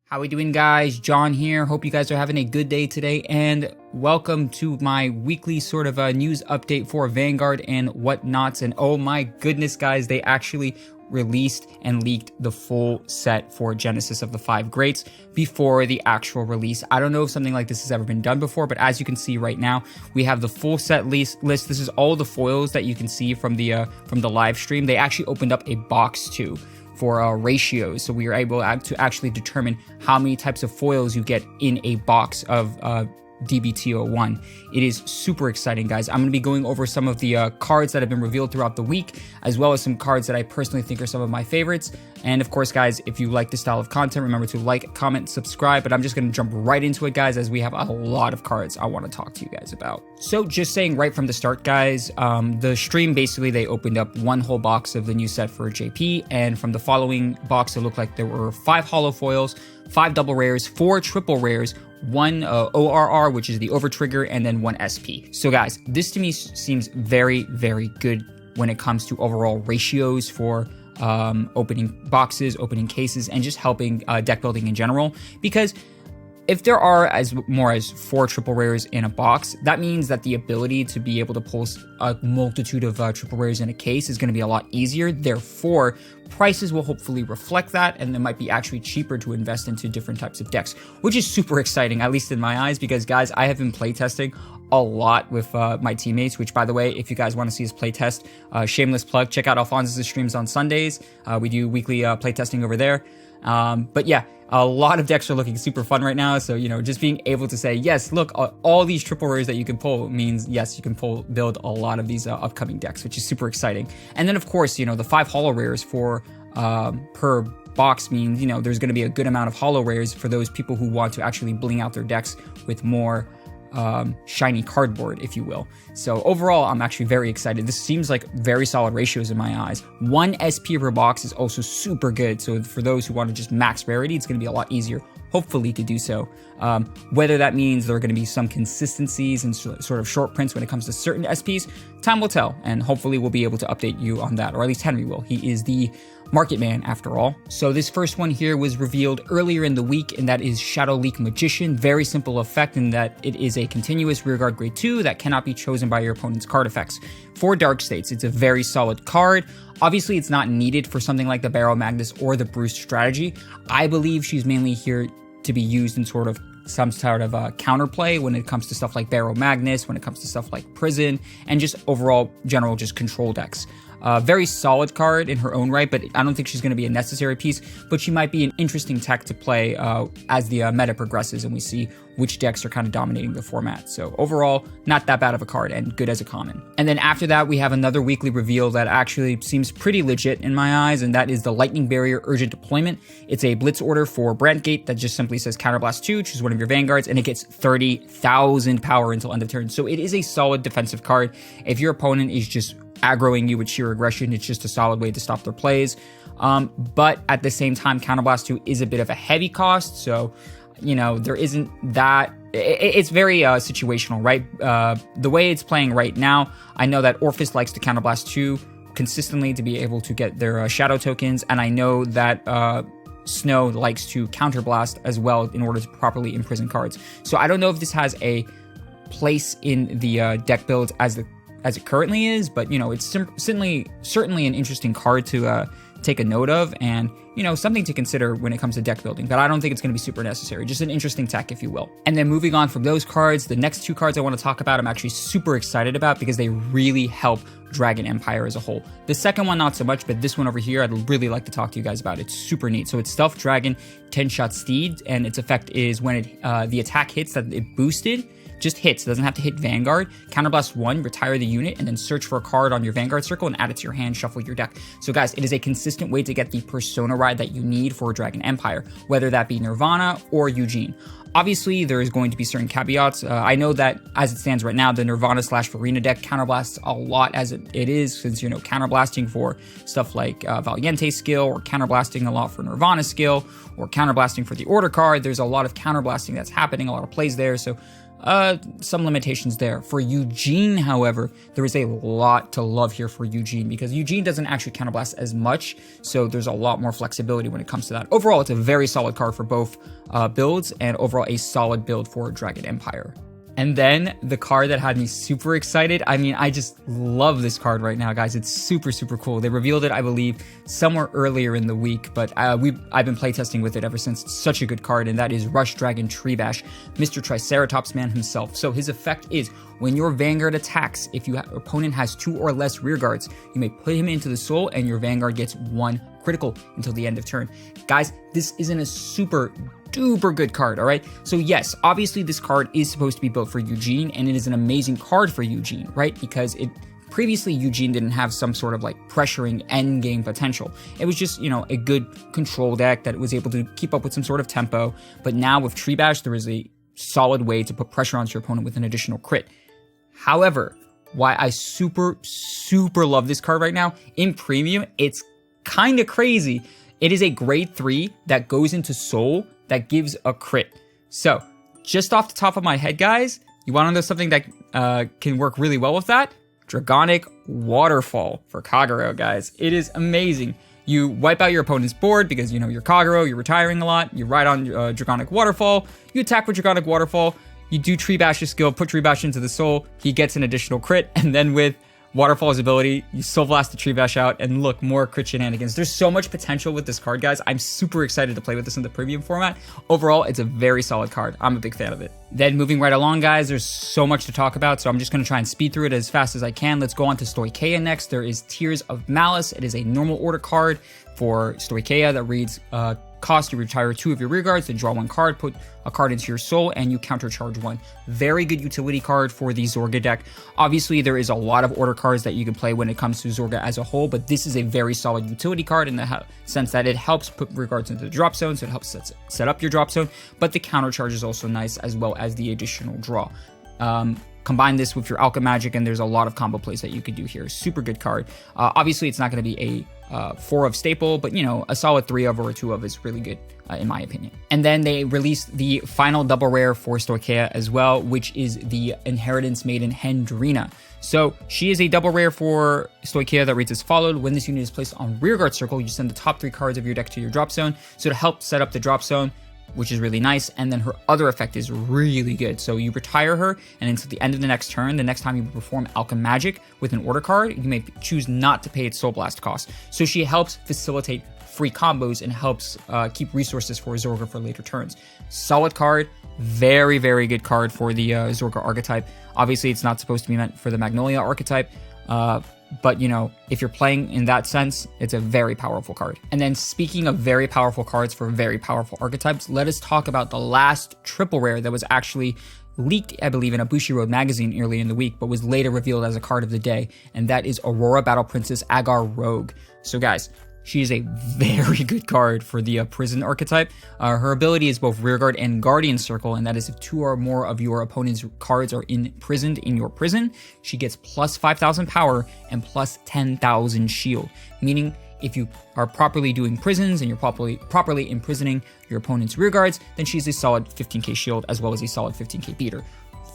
How we doing, guys? John here. Hope you guys are having a good day today, and welcome to my weekly sort of news update for Vanguard and whatnots. And oh my goodness, guys, they actually released and leaked the full set for Genesis of the 5 Greats before the actual release. I don't know if something like this has ever been done before, but as you can see right now, we have the full set list. This is all the foils that you can see from the live stream. They actually opened up a box too for ratios, so we were able to actually determine how many types of foils you get in a box of D-BT01. It is super exciting, guys. I'm going to be going over some of the cards that have been revealed throughout the week, as well as some cards that I personally think are some of my favorites. And of course, guys, if you like this style of content, remember to like, comment, subscribe. But I'm just going to jump right into it, guys, as we have a lot of cards I want to talk to you guys about. So just saying right from the start, guys, the stream, basically they opened up one whole box of the new set for JP, and from the following box it looked like there were 5 holo foils, 5 double rares, 4 triple rares, 1 ORR, which is the over trigger, and then 1 SP. So guys, this to me seems very, very good when it comes to overall ratios for opening boxes, opening cases, and just helping deck building in general. Because if there are as more as 4 triple rares in a box, that means that the ability to be able to pull a multitude of triple rares in a case is going to be a lot easier. Therefore, prices will hopefully reflect that, and it might be actually cheaper to invest into different types of decks, which is super exciting, at least in my eyes, because guys, I have been playtesting a lot with my teammates, which by the way, if you guys want to see us playtest, shameless plug, check out Alphonsus' streams on Sundays. We do weekly playtesting over there. But yeah, a lot of decks are looking super fun right now. So, you know, just being able to say, yes, look, all these triple rares that you can pull means, yes, you can build a lot of these upcoming decks, which is super exciting. And then, of course, you know, the 5 holo rares for per box means, you know, there's going to be a good amount of holo rares for those people who want to actually bling out their decks with more shiny cardboard, if you will. So overall, I'm actually very excited. This seems like very solid ratios in my eyes. 1 SP per box is also super good. So for those who want to just max rarity, it's going to be a lot easier, hopefully, to do so. Whether that means there are going to be some consistencies and sort of short prints when it comes to certain SPs, time will tell, and hopefully we'll be able to update you on that, or at least Henry will. He is the market man after all. So this first one here was revealed earlier in the week, and that is Shadow Leak Magician. Very simple effect in that it is a continuous rearguard grade 2 that cannot be chosen by your opponent's card effects. For Dark States, it's a very solid card. Obviously, it's not needed for something like the Barrow Magnus or the Bruce strategy. I believe she's mainly here to be used in sort of some sort of counterplay when it comes to stuff like Barrow Magnus, when it comes to stuff like Prison, and just overall general just control decks. Very solid card in her own right, but I don't think she's going to be a necessary piece, but she might be an interesting tech to play as the meta progresses and we see which decks are kind of dominating the format. So overall, not that bad of a card and good as a common. And then after that, we have another weekly reveal that actually seems pretty legit in my eyes, and that is the Lightning Barrier Urgent Deployment. It's a blitz order for Brandgate that just simply says Counterblast 2, choose one of your Vanguards, and it gets 30,000 power until end of turn. So it is a solid defensive card. If your opponent is just aggroing you with sheer aggression, it's just a solid way to stop their plays. But at the same time, Counterblast 2 is a bit of a heavy cost, so you know, there isn't that. It's very situational, right? The way it's playing right now, I know that Orphis likes to Counterblast 2 consistently to be able to get their shadow tokens, and I know that Snow likes to Counterblast as well in order to properly imprison cards. So I don't know if this has a place in the deck build as it currently is, but you know, it's certainly an interesting card to take a note of, and you know, something to consider when it comes to deck building, but I don't think it's going to be super necessary. Just an interesting tech, if you will. And then moving on from those cards, the next 2 cards I want to talk about, I'm actually super excited about because they really help Dragon Empire as a whole. The second one, not so much, but this one over here, I'd really like to talk to you guys about. It's super neat. So it's Stealth Dragon, 10-shot Steed, and its effect is when the attack hits that it boosted, just hits, it doesn't have to hit Vanguard. Counterblast 1, retire the unit, and then search for a card on your Vanguard circle and add it to your hand, shuffle your deck. So guys, it is a consistent way to get the Persona ride that you need for Dragon Empire, whether that be Nirvana or Eugene. Obviously, there is going to be certain caveats. I know that as it stands right now, the Nirvana/Farina deck counterblasts a lot as it is, since, you know, counterblasting for stuff like Valiente skill, or counterblasting a lot for Nirvana skill, or counterblasting for the Order card. There's a lot of counterblasting that's happening, a lot of plays there. So some limitations there. For Eugene, however, there is a lot to love here for Eugene, because Eugene doesn't actually counterblast as much, so there's a lot more flexibility when it comes to that. Overall, it's a very solid card for both builds, and overall a solid build for Dragon Empire. And then the card that had me super excited. I mean, I just love this card right now, guys. It's super, super cool. They revealed it, I believe, somewhere earlier in the week, but I've been playtesting with it ever since. It's such a good card, and that is Rush Dragon Treebash, Mr. Triceratops Man himself. So his effect is, when your Vanguard attacks, if your opponent has 2 or less rear guards, you may put him into the soul, and your Vanguard gets 1 critical until the end of turn. Guys, this isn't a super duper good card, all right? So yes, obviously this card is supposed to be built for Eugene, and it is an amazing card for Eugene, right? Because previously Eugene didn't have some sort of like pressuring end game potential. It was just, you know, a good control deck that was able to keep up with some sort of tempo. But now with Treebash, there is a solid way to put pressure onto your opponent with an additional crit. However, why I super, super love this card right now, in Premium, it's kind of crazy. It is a grade 3 that goes into Soul that gives a crit. So, just off the top of my head, guys, you want to know something that can work really well with that? Dragonic Waterfall for Kagero, guys. It is amazing. You wipe out your opponent's board because, you know, you're Kagero, you're retiring a lot, you ride on Dragonic Waterfall, you attack with Dragonic Waterfall, you do Treebash's skill, put Treebash into the Soul, he gets an additional crit, and then with Waterfall's ability, you Soul Blast the Treebash out, and look, more crit shenanigans. There's so much potential with this card, guys. I'm super excited to play with this in the premium format. Overall, it's a very solid card. I'm a big fan of it. Then moving right along, guys, there's so much to talk about, so I'm just going to try and speed through it as fast as I can. Let's go on to Stoicheia next. There is Tears of Malice. It is a normal order card for Stoicheia that reads, cost, you retire 2 of your rear guards, then draw 1 card, put a card into your soul, and you countercharge 1. Very good utility card for the Zorga deck. Obviously, there is a lot of order cards that you can play when it comes to Zorga as a whole, but this is a very solid utility card in the sense that it helps put rear guards into the drop zone, so it helps set up your drop zone, but the countercharge is also nice, as well as the additional draw. Combine this with your Alchemagic, and there's a lot of combo plays that you could do here. Super good card. Obviously, it's not going to be a 4 of staple, but, you know, a solid 3 of or a 2 of is really good, in my opinion. And then they released the final double rare for Stoicheia as well, which is the Inheritance Maiden Hendrina. So she is a double rare for Stoicheia that reads as followed. When this unit is placed on rearguard circle, you send the top 3 cards of your deck to your drop zone. So to help set up the drop zone, which is really nice, and then her other effect is really good. So you retire her, and until the end of the next turn, the next time you perform Alchemagic with an order card, you may choose not to pay its Soul Blast cost. So she helps facilitate free combos and helps keep resources for Zorga for later turns. Solid card, very, very good card for the Zorga archetype. Obviously, it's not supposed to be meant for the Magnolia archetype, but, you know, if you're playing in that sense, it's a very powerful card. And then speaking of very powerful cards for very powerful archetypes, let us talk about the last triple rare that was actually leaked, I believe, in a Bushiroad magazine early in the week, but was later revealed as a card of the day, and that is Aurora Battle Princess Agar Rogue. So guys, she is a very good card for the prison archetype. Her ability is both Rearguard and Guardian Circle, and that is if 2 or more of your opponent's cards are imprisoned in your prison, she gets plus 5,000 power and plus 10,000 shield. Meaning, if you are properly doing prisons and you're properly imprisoning your opponent's rearguards, then she's a solid 15k shield as well as a solid 15k beater.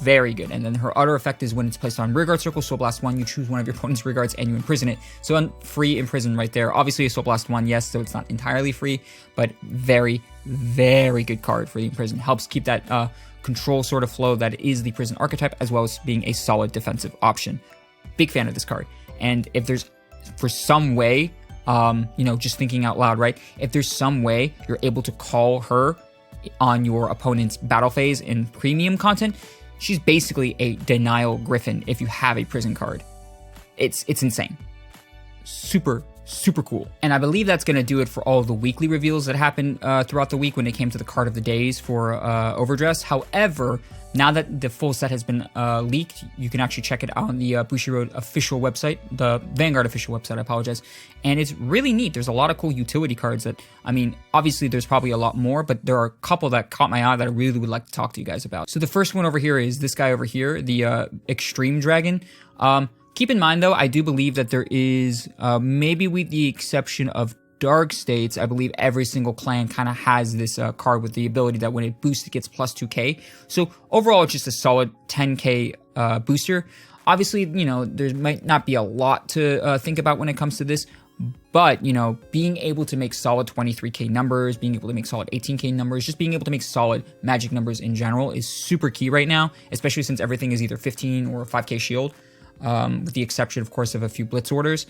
Very good. And then her other effect is when it's placed on rearguard circle, Soul Blast 1, you choose one of your opponent's rearguards and you imprison it. So free imprison right there. Obviously a Soul Blast 1, yes, so it's not entirely free, but very, very good card for the imprison. Helps keep that control sort of flow that is the prison archetype, as well as being a solid defensive option. Big fan of this card. And if there's, for some way, you know, just thinking out loud, right? If there's some way you're able to call her on your opponent's battle phase in premium content, she's basically a Denial Griffin if you have a prison card. It's insane. Super, super cool. And I believe that's going to do it for all of the weekly reveals that happened throughout the week when it came to the card of the days for Overdress. However, now that the full set has been leaked, you can actually check it out on the Bushiroad official website, the Vanguard official website, I apologize. And it's really neat. There's a lot of cool utility cards that, I mean, obviously there's probably a lot more, but there are a couple that caught my eye that I really would like to talk to you guys about. So the first one over here is this guy over here, the Extreme Dragon. Keep in mind though, I do believe that there is, maybe with the exception of Dark States, I believe every single clan kind of has this card with the ability that when it boosts, it gets plus 2k. So overall, it's just a solid 10k booster. Obviously, you know, there might not be a lot to think about when it comes to this, but, you know, being able to make solid 23k numbers, being able to make solid 18k numbers, just being able to make solid magic numbers in general is super key right now, especially since everything is either 15 or 5k shield, with the exception, of course, of a few blitz orders.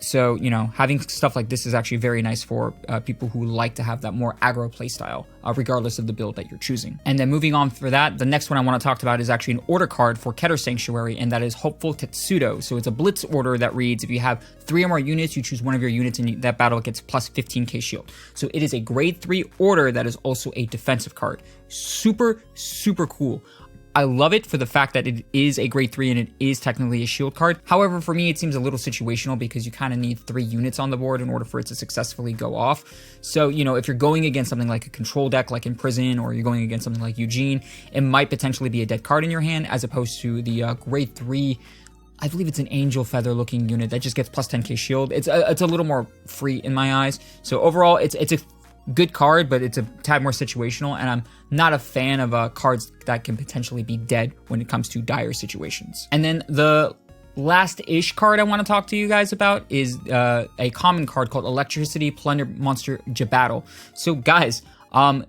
So, you know, having stuff like this is actually very nice for people who like to have that more aggro playstyle, regardless of the build that you're choosing. And then moving on for that, the next one I want to talk about is actually an order card for Keter Sanctuary, and that is Hopeful Tetsudo. So it's a blitz order that reads, if you have 3 or more units, you choose one of your units in that battle, it gets plus 15k shield. So it is a grade 3 order that is also a defensive card. Super, super cool. I love it for the fact that it is a grade 3 and it is technically a shield card. However, for me, it seems a little situational because you kind of need 3 units on the board in order for it to successfully go off. So, you know, if you're going against something like a control deck like in Prison, or you're going against something like Eugene, it might potentially be a dead card in your hand, as opposed to the grade 3, I believe it's an Angel Feather looking unit that just gets plus 10k shield. It's a little more free in my eyes. So overall, it's a good card, but it's a tad more situational, and I'm not a fan of cards that can potentially be dead when it comes to dire situations. And then the last-ish card I want to talk to you guys about is a common card called Electricity Plunder Monster Jabattle. So guys,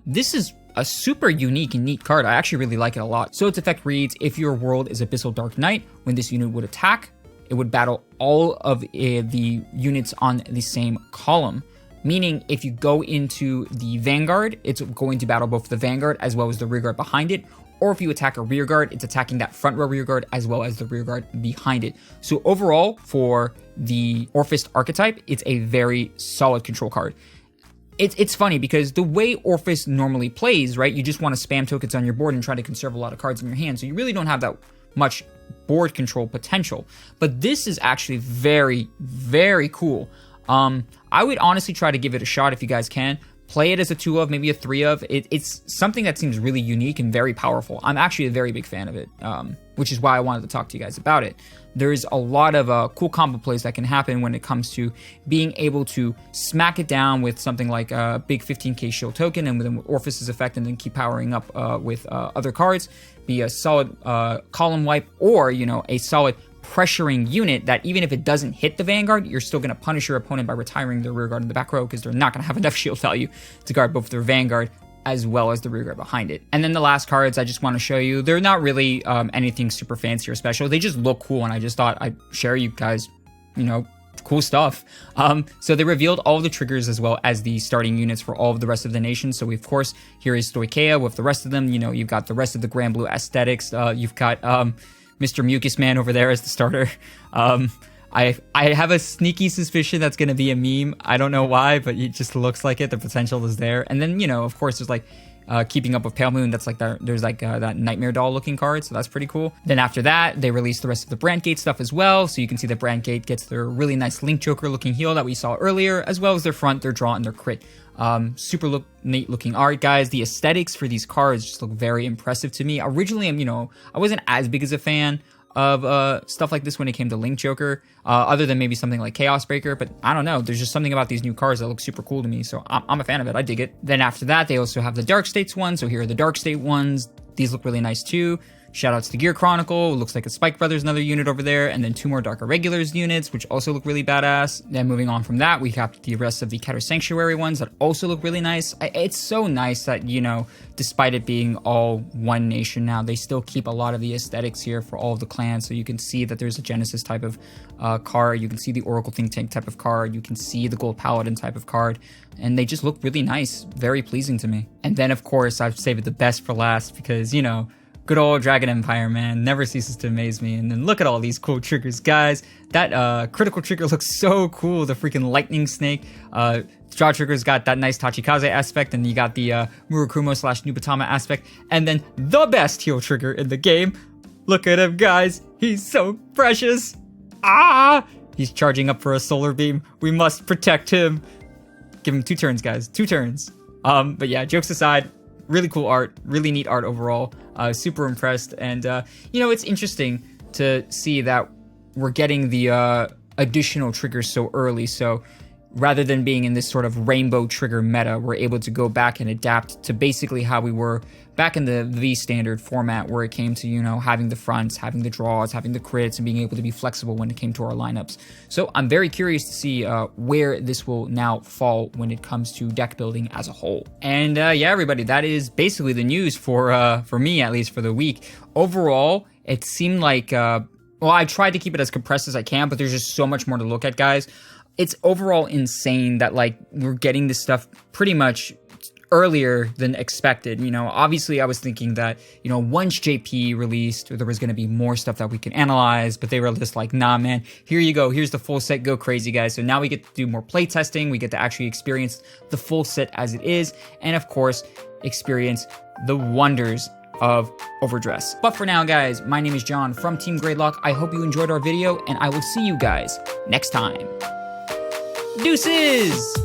this is a super unique and neat card. I actually really like it a lot. So its effect reads, if your world is Abyssal Dark Knight, when this unit would attack, it would battle all of the units on the same column. Meaning, if you go into the Vanguard, it's going to battle both the Vanguard as well as the rearguard behind it. Or if you attack a rearguard, it's attacking that front row rearguard as well as the rearguard behind it. So overall, for the Orphist archetype, it's a very solid control card. It's funny because the way Orphist normally plays, right, you just want to spam tokens on your board and try to conserve a lot of cards in your hand. So you really don't have that much board control potential. But this is actually very, very cool. I would honestly try to give it a shot if you guys can. Play it as a 2 of, maybe a 3 of. It's something that seems really unique and very powerful. I'm actually a very big fan of it, which is why I wanted to talk to you guys about it. There's a lot of cool combo plays that can happen when it comes to being able to smack it down with something like a big 15k shield token, and with Orpheus's effect, and then keep powering up with other cards. Be a solid column wipe, or, you know, a solid pressuring unit that even if it doesn't hit the Vanguard, you're still going to punish your opponent by retiring their rearguard in the back row, because they're not going to have enough shield value to guard both their Vanguard as well as the rearguard behind it. And then the last cards I just want to show you, they're not really anything super fancy or special. They just look cool, and I just thought I'd share you guys, you know, cool stuff. So they revealed all the triggers as well as the starting units for all of the rest of the nation. So of course, here is Stoicheia with the rest of them. You know, you've got the rest of the Grand Blue aesthetics. You've got Mr. Mucus Man over there as the starter. I have a sneaky suspicion that's going to be a meme. I don't know why, but it just looks like it. The potential is there. And then, you know, of course, there's like Keeping Up with Pale Moon. That's like there's like that Nightmare Doll looking card. So that's pretty cool. Then after that, they released the rest of the Brandgate stuff as well. So you can see that Brandgate gets their really nice Link Joker looking heal that we saw earlier, as well as their front, their draw, and their crit. Super neat looking art, guys. The aesthetics for these cards just look very impressive to me. Originally, you know, I wasn't as big as a fan of stuff like this when it came to Link Joker, other than maybe something like Chaos Breaker, but I don't know, there's just something about these new cards that look super cool to me, so I'm a fan of it. I dig it. Then after that, they also have the Dark States ones, so here are the Dark State ones. These look really nice too. Shoutouts to Gear Chronicle. It looks like a Spike Brothers, another unit over there, and then 2 more Dark Irregulars units, which also look really badass. Then moving on from that, we have the rest of the Keter Sanctuary ones that also look really nice. It's so nice that, you know, despite it being all one nation now, they still keep a lot of the aesthetics here for all of the clans. So you can see that there's a Genesis type of card. You can see the Oracle Think Tank type of card. You can see the Gold Paladin type of card. And they just look really nice. Very pleasing to me. And then, of course, I've saved the best for last because, you know, good old Dragon Empire, man, never ceases to amaze me. And then look at all these cool triggers, guys. That critical trigger looks so cool. The freaking lightning snake. Draw trigger's got that nice Tachikaze aspect, and you got the Murakumo / Nubatama aspect. And then the best heal trigger in the game. Look at him, guys. He's so precious. Ah! He's charging up for a solar beam. We must protect him. Give him 2 turns, guys. 2 turns. But yeah, jokes aside, really cool art, really neat art overall. Super impressed, and you know, it's interesting to see that we're getting the additional triggers so early. So rather than being in this sort of rainbow trigger meta, we're able to go back and adapt to basically how we were back in the V standard format, where it came to, you know, having the fronts, having the draws, having the crits, and being able to be flexible when it came to our lineups. So I'm very curious to see where this will now fall when it comes to deck building as a whole. And yeah, everybody, that is basically the news for me, at least for the week. Overall, it seemed like, well, I tried to keep it as compressed as I can, but there's just so much more to look at, guys. It's overall insane that, like, we're getting this stuff pretty much earlier than expected. You know, obviously I was thinking that, you know, once JP released, there was going to be more stuff that we can analyze, but they were just like, nah, man, here you go. Here's the full set. Go crazy, guys. So now we get to do more play testing. We get to actually experience the full set as it is. And of course, experience the wonders of Overdress. But for now, guys, my name is John from Team Gradelock. I hope you enjoyed our video, and I will see you guys next time. Deuces!